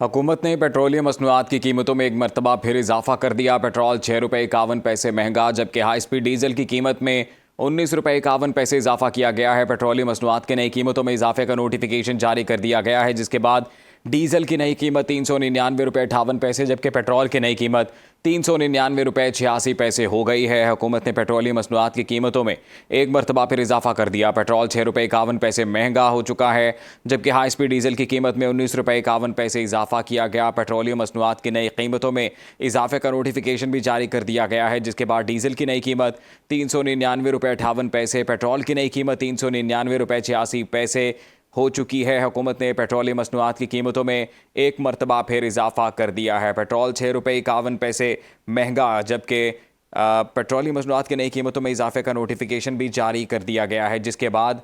हुकूमत ने पेट्रोलियम मसनूआत की कीमतों में एक मरतबा फिर इजाफा कर दिया। पेट्रोल 6 रुपये 51 पैसे महंगा, जबकि हाई स्पीड डीजल की कीमत में 19 रुपये 51 पैसे इजाफा किया गया है। पेट्रोलियम मसनूआत की नई कीमतों में इजाफे का नोटिफिकेशन जारी कर दिया गया है, जिसके बाद डीजल की नई कीमत 399 रुपये 58 पैसे, जबकि पेट्रोल की नई कीमत 399 रुपये 86 पैसे हो गई है। हुकूमत ने पेट्रोलियम मसनूआत की कीमतों में एक मरतबा फिर इजाफा कर दिया। पेट्रोल 6 रुपये 51 पैसे महंगा हो चुका है, जबकि हाई स्पीड डीजल की कीमत में 19 रुपये 51 पैसे इजाफा किया गया। पेट्रोलियम मसनूआत की नई कीमतों में इजाफे का नोटिफिकेशन भी जारी कर दिया गया है, जिसके बाद डीजल की नई कीमत 399 रुपये 58 पैसे, पेट्रोल की नई कीमत 399 रुपये 86 पैसे हो चुकी है। हुकूमत ने पेट्रोलियम मसनूआत की कीमतों में एक मरतबा फिर इजाफा कर दिया है। पेट्रोल 6 रुपये 51 पैसे महंगा, जबकि पेट्रोलियम मसनूआत की नई कीमतों में इजाफे का नोटिफिकेशन भी जारी कर दिया गया है, जिसके बाद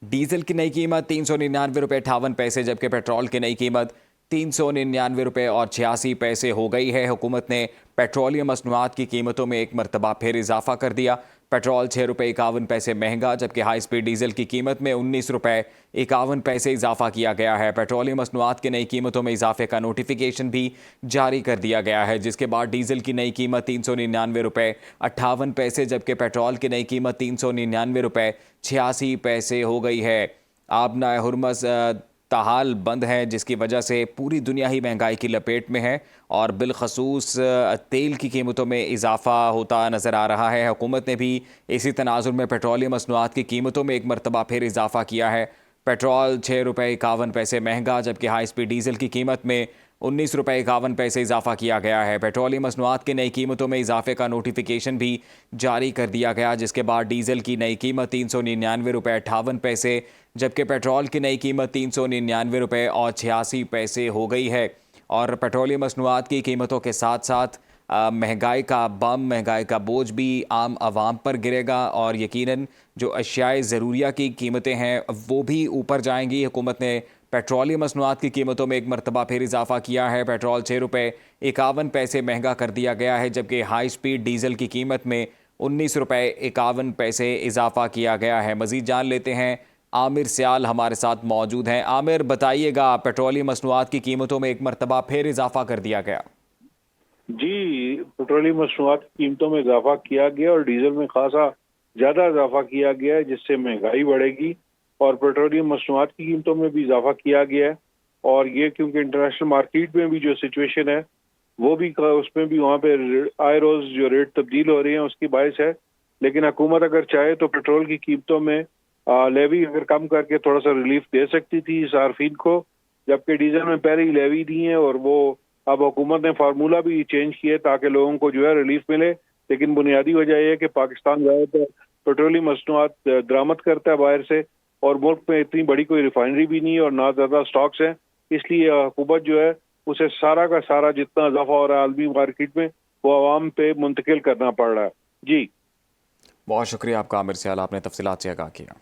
डीजल की नई कीमत 399 रुपये 58 पैसे, जबकि पेट्रोल की नई कीमत 399 रुपये 86 पैसे हो गई है। हुकूमत ने पेट्रोलियम मसनूआत की कीमतों में एक मरतबा फिर इजाफा कर दिया। पेट्रोल 6 रुपये 51 पैसे महंगा, जबकि हाई स्पीड डीजल की कीमत में 19 रुपये 51 पैसे इजाफा किया गया है। पेट्रोलियम मसनूआत की नई कीमतों में इजाफे का नोटिफिकेशन भी जारी कर दिया गया है, जिसके बाद डीजल की नई कीमत 399 रुपये 58 पैसे, जबकि पेट्रोल की नई कीमत 399 रुपये 86 पैसे हो गई है। आबना हुर्मस ताहाल बंद है, जिसकी वजह से पूरी दुनिया ही महंगाई की लपेट में है और बिलखसूस तेल की कीमतों में इजाफा होता नज़र आ रहा है। हुकूमत ने भी इसी तनाजुर में पेट्रोलियम मसनूआत की कीमतों में एक मरतबा फिर इजाफा किया है। पेट्रोल 6 रुपये 51 पैसे महंगा, जबकि हाई स्पीड डीजल की कीमत में 19 रुपये 51 पैसे इजाफा किया गया है। पेट्रोलियम मसनूआत की नई कीमतों में इजाफे का नोटिफिकेशन भी जारी कर दिया गया, जिसके बाद डीजल की नई कीमत 399 रुपये 58 पैसे, जबकि पेट्रोल की नई कीमत 399 रुपये 86 पैसे हो गई है। और पेट्रोलियम मसनूआत की कीमतों के साथ साथ महंगाई का महंगाई का बोझ भी आम आवाम पर गिरेगा और यकीनन जो अशियाए ज़रूरिया की कीमतें हैं वो भी ऊपर जाएंगी। हुकूमत ने पेट्रोलियम मसनूआत की कीमतों में एक मरतबा फिर इजाफा किया है। पेट्रोल 6 रुपये 51 पैसे महंगा कर दिया गया है, जबकि हाई स्पीड डीजल की कीमत में 19 रुपये 51 पैसे इजाफा किया गया है। मज़ीद जान लेते हैं, आमिर सियाल हमारे साथ मौजूद हैं। आमिर, बताइएगा, पेट्रोलियम मसनूआत की कीमतों में एक मरतबा फिर इजाफा कर दिया गया। जी, पेट्रोलियम मसनूआत की कीमतों में इजाफा किया गया और डीजल में खासा ज्यादा इजाफा किया गया है, जिससे महंगाई बढ़ेगी और पेट्रोलियम मसनूआत की कीमतों में भी इजाफा किया गया है। और ये क्योंकि इंटरनेशनल मार्केट में भी जो सिचुएशन है वो भी उसमें भी वहाँ पे आए रोज जो रेट तब्दील हो रही है उसकी बायस है। लेकिन हुकूमत अगर चाहे तो पेट्रोल की कीमतों में लेवी अगर कम करके थोड़ा सा रिलीफ दे सकती थी सार्फिन को, जबकि डीजल में पहले ही लेवी दी है और वो अब हुकूमत ने फार्मूला भी चेंज किया ताकि लोगों को जो है रिलीफ मिले। लेकिन बुनियादी वजह यह है कि पाकिस्तान ज़्यादातर पेट्रोलियम मसनूआत दरामद करता है बाहर से और मुल्क में इतनी बड़ी कोई रिफाइनरी भी नहीं है और ना ज़्यादा स्टॉक्स हैं, इसलिए हुकूमत जो है उसे सारा का सारा जितना इजाफा हो रहा है आलमी मार्केट में वो आवाम पे मुंतकिल करना पड़ रहा है। जी, बहुत शुक्रिया आपका आमिर सियाल, आपने तफसीलात से आगाह किया।